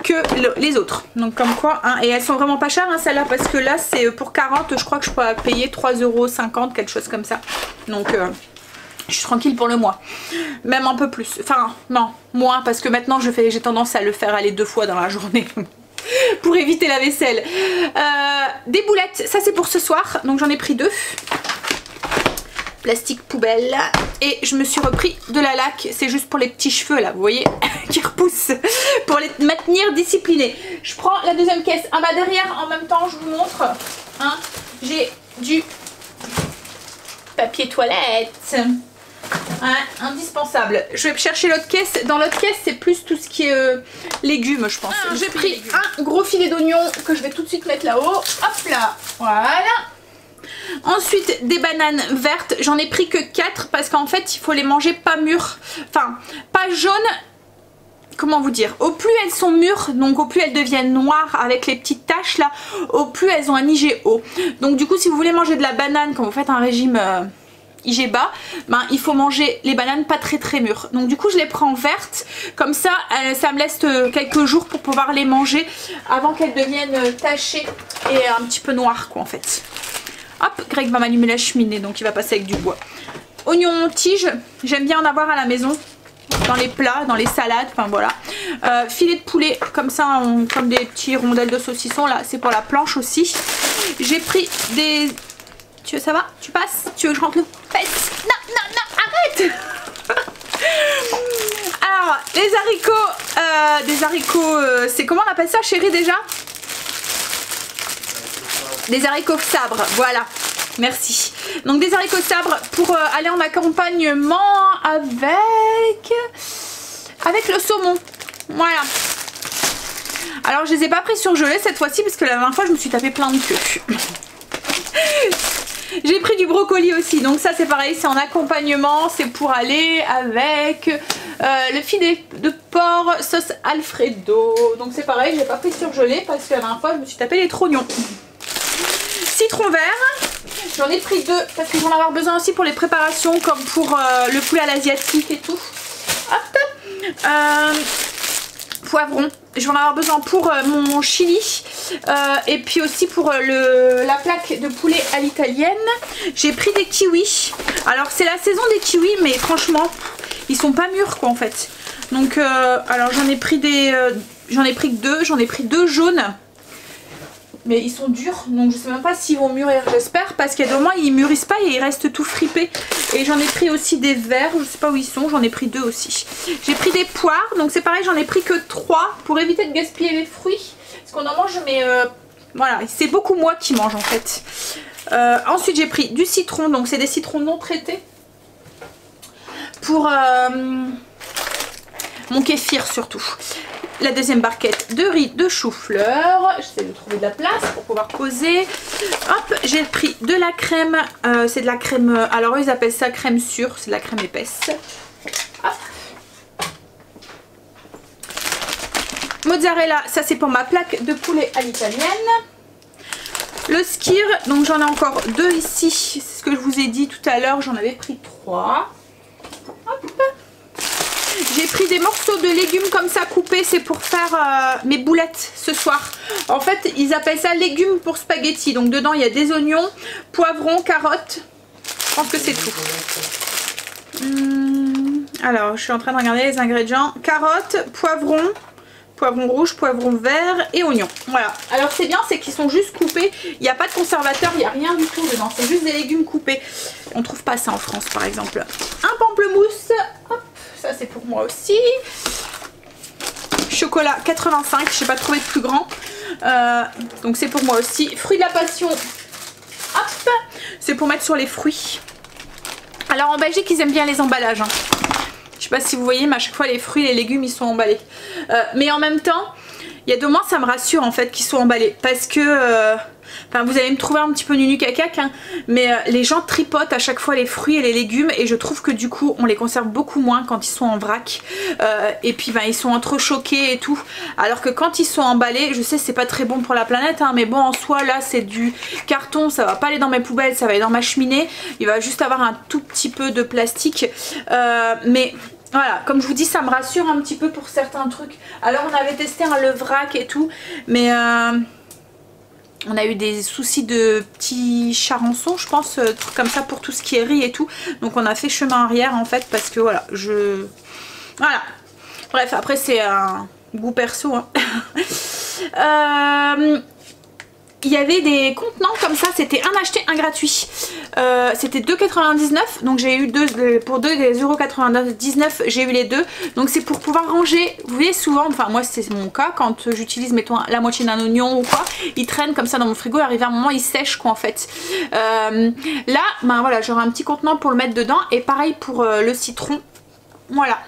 que les autres. Donc comme quoi, hein, et elles sont vraiment pas chères hein, celles-là, parce que là c'est pour 40, je crois que je peux payer 3,50 €, quelque chose comme ça. Donc je suis tranquille pour le mois. Même un peu plus. Enfin, non, moins, parce que maintenant j'ai tendance à le faire aller 2 fois dans la journée. Pour éviter la vaisselle. Des boulettes, ça c'est pour ce soir. Donc j'en ai pris 2. Plastique poubelle. Et je me suis repris de la laque. C'est juste pour les petits cheveux là, vous voyez, qui repoussent. Pour les maintenir disciplinés. Je prends la deuxième caisse. Ah bah derrière, en même temps, je vous montre. Hein, j'ai du papier toilette. Hein, indispensable. Je vais chercher l'autre caisse. Dans l'autre caisse c'est plus tout ce qui est légumes je pense. J'ai pris un gros filet d'oignon que je vais tout de suite mettre là-haut. Hop là, voilà. Ensuite des bananes vertes. J'en ai pris que 4 parce qu'en fait il faut les manger pas mûres. Enfin pas jaunes. Comment vous dire, au plus elles sont mûres, donc au plus elles deviennent noires avec les petites taches là, au plus elles ont un IGO. Donc du coup si vous voulez manger de la banane quand vous faites un régime IG bas, ben, il faut manger les bananes pas très mûres. Donc du coup je les prends vertes, comme ça ça me laisse quelques jours pour pouvoir les manger avant qu'elles deviennent tachées et un petit peu noires quoi en fait. Hop, Greg va m'allumer la cheminée donc il va passer avec du bois. Oignons tige, j'aime bien en avoir à la maison. Dans les plats, dans les salades, enfin voilà. Filet de poulet, comme ça, comme des petits rondelles de saucisson, là, c'est pour la planche aussi. J'ai pris des... Tu veux, ça va? Tu passes? Tu veux que je rentre le fesse? Non, arrête. Alors, les haricots, c'est comment on appelle ça, chérie, déjà? Des haricots sabres, voilà. Merci. Donc des haricots sabres pour aller en accompagnement avec le saumon. Voilà. Alors je les ai pas pris surgelés cette fois-ci parce que la dernière fois je me suis tapé plein de queue. J'ai pris du brocoli aussi, donc ça c'est pareil, c'est en accompagnement, c'est pour aller avec le filet de porc sauce Alfredo. Donc c'est pareil, j'ai pas pris surgelé parce que la dernière fois je me suis tapé les trognons. Citron vert, j'en ai pris 2 parce que j'en vais avoir besoin aussi pour les préparations comme pour le poulet à l'asiatique et tout. Hop. Poivron, je vais en avoir besoin pour mon chili et puis aussi pour la plaque de poulet à l'italienne. J'ai pris des kiwis. Alors c'est la saison des kiwis, mais franchement ils sont pas mûrs quoi en fait. Donc alors j'en ai pris que 2, j'en ai pris 2 jaunes. Mais ils sont durs, donc je sais même pas s'ils vont mûrir, j'espère, parce qu'il y a des moments ils mûrissent pas et ils restent tout fripés. Et j'en ai pris aussi des verts, je sais pas où ils sont, j'en ai pris 2 aussi. J'ai pris des poires, donc c'est pareil, j'en ai pris que 3 pour éviter de gaspiller les fruits. Parce qu'on en mange, mais voilà, c'est beaucoup moi qui mange en fait. Ensuite j'ai pris du citron, donc c'est des citrons non traités. Pour mon kéfir surtout. La deuxième barquette de riz de chou-fleur. J'essaie de trouver de la place pour pouvoir poser. Hop, j'ai pris de la crème. C'est de la crème, alors eux ils appellent ça crème sûre, c'est de la crème épaisse. Hop. Mozzarella, ça c'est pour ma plaque de poulet à l'italienne. Le skyr, donc j'en ai encore 2 ici. C'est ce que je vous ai dit tout à l'heure, j'en avais pris 3. Hop. J'ai pris des morceaux de légumes comme ça coupés, c'est pour faire mes boulettes ce soir. En fait, ils appellent ça légumes pour spaghetti. Donc dedans, il y a des oignons, poivrons, carottes. Je pense que c'est tout. Alors, je suis en train de regarder les ingrédients. Carottes, poivrons, poivron rouge, poivron vert et oignons. Voilà. Alors, c'est bien, c'est qu'ils sont juste coupés. Il n'y a pas de conservateur, il n'y a rien du tout dedans. C'est juste des légumes coupés. On trouve pas ça en France, par exemple. Un pamplemousse. Hop. Ça c'est pour moi aussi. Chocolat 85, je n'ai pas trouvé de plus grand. Donc c'est pour moi aussi. Fruits de la passion. Hop, c'est pour mettre sur les fruits. Alors en Belgique ils aiment bien les emballages. Hein. Je sais pas si vous voyez, mais à chaque fois les fruits et les légumes ils sont emballés. Mais en même temps, il y a 2 mois ça me rassure en fait qu'ils soient emballés. Parce que... Enfin, vous allez me trouver un petit peu nunu cacac, hein, mais les gens tripotent à chaque fois les fruits et les légumes et je trouve que du coup on les conserve beaucoup moins quand ils sont en vrac et puis ben, ils sont entrechoqués et tout, alors que quand ils sont emballés, je sais c'est pas très bon pour la planète hein, mais bon en soi là c'est du carton, ça va pas aller dans mes poubelles, ça va aller dans ma cheminée, il va juste avoir un tout petit peu de plastique mais... Voilà, comme je vous dis, ça me rassure un petit peu pour certains trucs. Alors on avait testé le vrac et tout, mais on a eu des soucis de petits charançons, je pense, trucs comme ça pour tout ce qui est riz et tout. Donc on a fait chemin arrière en fait parce que voilà, Voilà. Bref, après c'est un goût perso. Hein. Il y avait des contenants comme ça, c'était un acheté, un gratuit. C'était 2,99 €, donc j'ai eu pour 2,99 €, j'ai eu les 2. Donc c'est pour pouvoir ranger, vous voyez souvent, enfin moi c'est mon cas, quand j'utilise mettons la moitié d'un oignon ou quoi, il traîne comme ça dans mon frigo et arrivé à un moment il sèche quoi en fait. Là, ben voilà, j'aurai un petit contenant pour le mettre dedans et pareil pour le citron, voilà.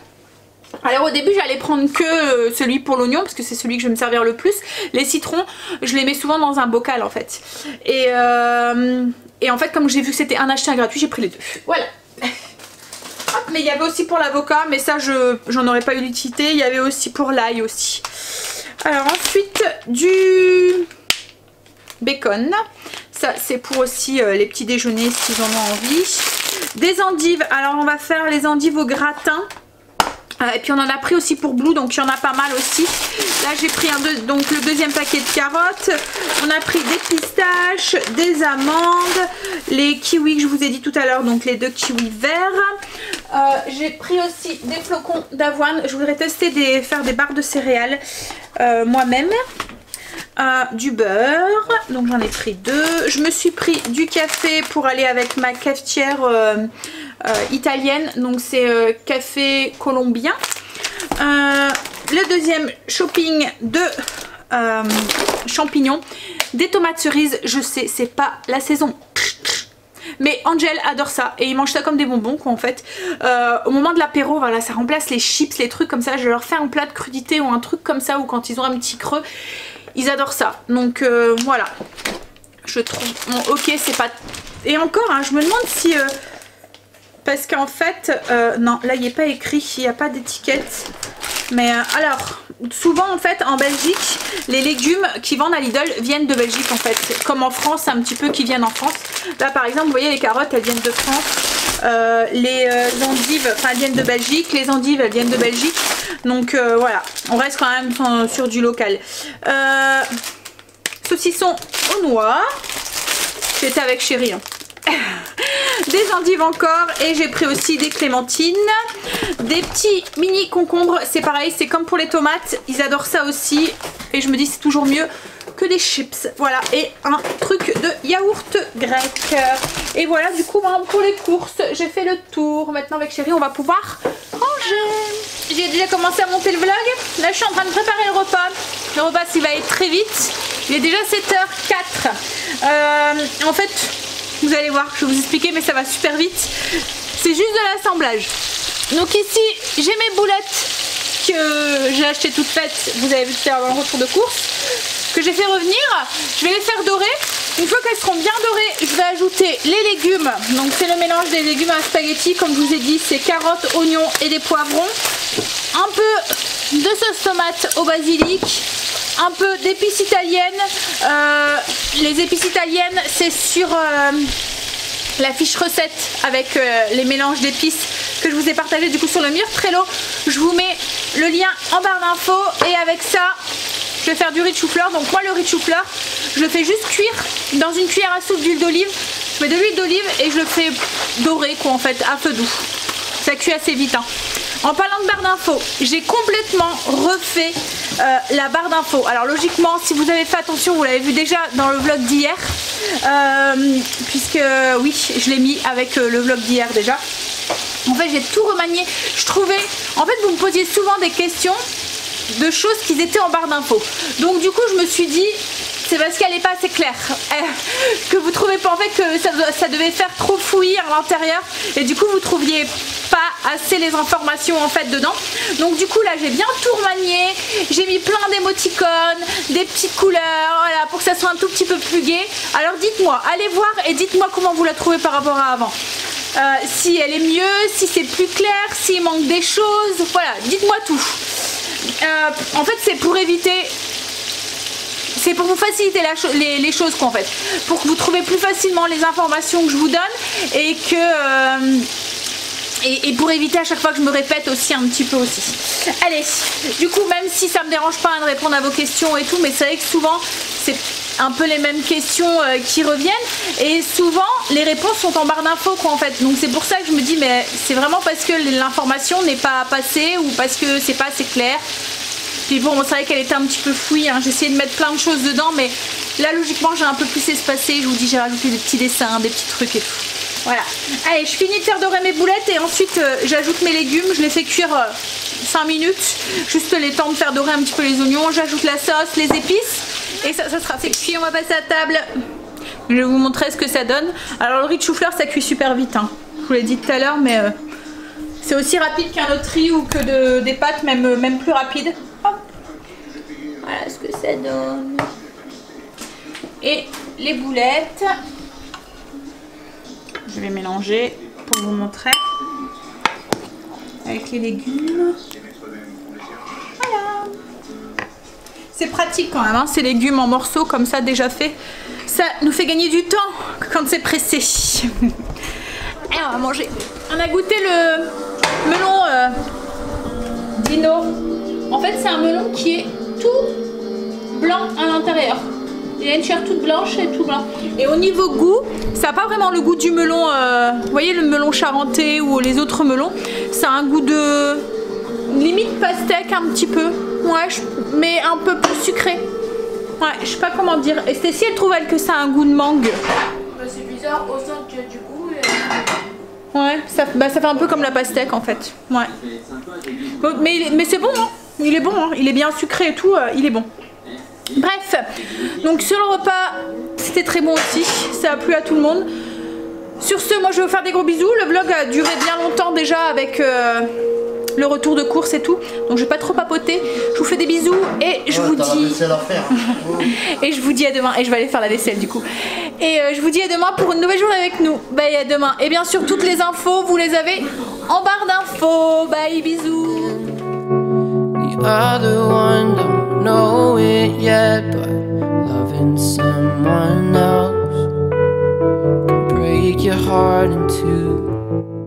Alors au début j'allais prendre que celui pour l'oignon parce que c'est celui que je vais me servir le plus. Les citrons je les mets souvent dans un bocal en fait. Et en fait comme j'ai vu que c'était un acheté un gratuit, j'ai pris les 2. Voilà. Hop, mais il y avait aussi pour l'avocat, mais ça j'en aurais pas eu l'utilité. Il y avait aussi pour l'ail aussi. Alors ensuite du bacon. Ça c'est pour aussi les petits déjeuners s'ils en ont envie. Des endives. Alors on va faire les endives au gratin. Et puis on en a pris aussi pour Blue, donc il y en a pas mal aussi. Là j'ai pris donc le deuxième paquet de carottes. On a pris des pistaches, des amandes, les kiwis que je vous ai dit tout à l'heure, donc les 2 kiwis verts. J'ai pris aussi des flocons d'avoine. Je voudrais tester faire des barres de céréales moi-même. Du beurre, donc j'en ai pris 2. Je me suis pris du café pour aller avec ma cafetière italienne, donc c'est café colombien. Le deuxième shopping de champignons, des tomates cerises. Je sais c'est pas la saison, mais Angel adore ça et il mange ça comme des bonbons quoi en fait. Au moment de l'apéro, voilà, ça remplace les chips, les trucs comme ça. Je leur fais un plat de crudité ou un truc comme ça, ou quand ils ont un petit creux, ils adorent ça. Donc voilà, je trouve. Bon, ok, c'est pas. Et encore, hein, je me demande si. Parce qu'en fait, non, là il n'est pas écrit, il n'y a pas d'étiquette. Mais alors, souvent en fait en Belgique, les légumes qui vendent à Lidl viennent de Belgique en fait. Comme en France, un petit peu qui viennent en France. Là par exemple, vous voyez les carottes, elles viennent de France. Les endives, enfin elles viennent de Belgique. Les endives, elles viennent de Belgique. Donc voilà, on reste quand même sur du local. Saucisson aux noix. J'étais avec chérie. Hein. Des endives encore et j'ai pris aussi des clémentines, des petits mini concombres, c'est pareil, c'est comme pour les tomates, ils adorent ça aussi et je me dis c'est toujours mieux que des chips. Voilà, et un truc de yaourt grec. Et voilà, du coup pour les courses j'ai fait le tour. Maintenant avec chérie on va pouvoir manger. J'ai déjà commencé à monter le vlog, là je suis en train de préparer le repas. Le repas il va être très vite, il est déjà 7h04. En fait vous allez voir, je vais vous expliquer mais ça va super vite. C'est juste de l'assemblage. Donc ici j'ai mes boulettes que j'ai achetées toutes faites. Vous avez vu tout à l'heure dans le retour de course. Que j'ai fait revenir. Je vais les faire dorer. Une fois qu'elles seront bien dorées, je vais ajouter les légumes. Donc c'est le mélange des légumes à spaghetti. Comme je vous ai dit, c'est carottes, oignons et des poivrons. Un peu de sauce tomate au basilic. Un peu d'épices italiennes. Les épices italiennes, c'est sur la fiche recette avec les mélanges d'épices que je vous ai partagé du coup sur le mur Trello. Je vous mets le lien en barre d'infos et avec ça, je vais faire du riz de chou-fleur. Donc moi le riz de chou-fleur, je le fais juste cuire dans une cuillère à soupe d'huile d'olive. Je mets de l'huile d'olive et je le fais dorer quoi en fait à feu doux. Ça cuit assez vite. Hein. En parlant de barre d'infos, j'ai complètement refait la barre d'infos. Alors logiquement, si vous avez fait attention, vous l'avez vu déjà dans le vlog d'hier. Puisque oui, je l'ai mis avec le vlog d'hier déjà. En fait, j'ai tout remanié. Je trouvais... En fait, vous me posiez souvent des questions de choses qui étaient en barre d'infos. Donc du coup, je me suis dit... C'est parce qu'elle n'est pas assez claire. Que vous trouvez pas en fait que ça devait faire trop fouillis à l'intérieur. Et du coup vous trouviez pas assez les informations en fait dedans. Donc du coup là j'ai bien tout remanié. J'ai mis plein d'émoticônes, des petites couleurs, voilà, pour que ça soit un tout petit peu plus gai. Alors dites-moi, allez voir et dites-moi comment vous la trouvez par rapport à avant. Si elle est mieux, si c'est plus clair, s'il manque des choses. Voilà, dites-moi tout. En fait c'est pour éviter... C'est pour vous faciliter les choses quoi en fait. Pour que vous trouviez plus facilement les informations que je vous donne et que... Et pour éviter à chaque fois que je me répète aussi un petit peu aussi. Allez, du coup même si ça me dérange pas de répondre à vos questions et tout, mais c'est vrai que souvent c'est un peu les mêmes questions qui reviennent et souvent les réponses sont en barre d'infos quoi en fait. Donc c'est pour ça que je me dis mais c'est vraiment parce que l'information n'est pas passée ou parce que c'est pas assez clair. Puis bon, c'est vrai qu'elle était un petit peu fouillie, hein. J'ai essayé de mettre plein de choses dedans, mais là logiquement j'ai un peu plus espacé. Je vous dis, j'ai rajouté des petits dessins, des petits trucs et tout. Voilà. Allez, je finis de faire dorer mes boulettes et ensuite j'ajoute mes légumes. Je les fais cuire 5 minutes, juste le temps de faire dorer un petit peu les oignons. J'ajoute la sauce, les épices et ça sera fait cuit. On va passer à table. Je vais vous montrer ce que ça donne. Alors le riz de chou-fleur, ça cuit super vite, hein. Je vous l'ai dit tout à l'heure, mais c'est aussi rapide qu'un autre riz ou que des pâtes, même plus rapide. Voilà ce que ça donne. Et les boulettes. Je vais mélanger pour vous montrer. Avec les légumes. Voilà. C'est pratique quand même, hein, ces légumes en morceaux comme ça déjà fait. Ça nous fait gagner du temps quand c'est pressé. Et on va manger. On a goûté le melon Dino. En fait c'est un melon qui est tout blanc à l'intérieur. Il y a une chair toute blanche et tout blanc. Et au niveau goût, ça n'a pas vraiment le goût du melon, vous voyez le melon charentais ou les autres melons. Ça a un goût de limite pastèque un petit peu. Ouais, mais un peu plus sucré. Ouais, je sais pas comment dire. Et Stécie, elle trouve elle que ça a un goût de mangue. Bah, c'est bizarre, autant qu'il y a du goût. Ouais, ça fait un peu comme la pastèque en fait. Ouais. Bon, mais c'est bon, hein. Il est bon, hein. Il est bien sucré et tout, il est bon. Bref, donc sur le repas, c'était très bon aussi, ça a plu à tout le monde. Sur ce, moi je vais vous faire des gros bisous. Le vlog a duré bien longtemps déjà avec le retour de course et tout. Donc je vais pas trop papoter. Je vous fais des bisous et je vous T'as la dis... vaisselle à faire. Et je vous dis à demain. Et je vais aller faire la vaisselle du coup. Et je vous dis à demain pour une nouvelle journée avec nous. Bye, à demain. Et bien sûr, toutes les infos, vous les avez en barre d'infos. Bye, bisous. The other one don't know it yet, but loving someone else can break your heart in two.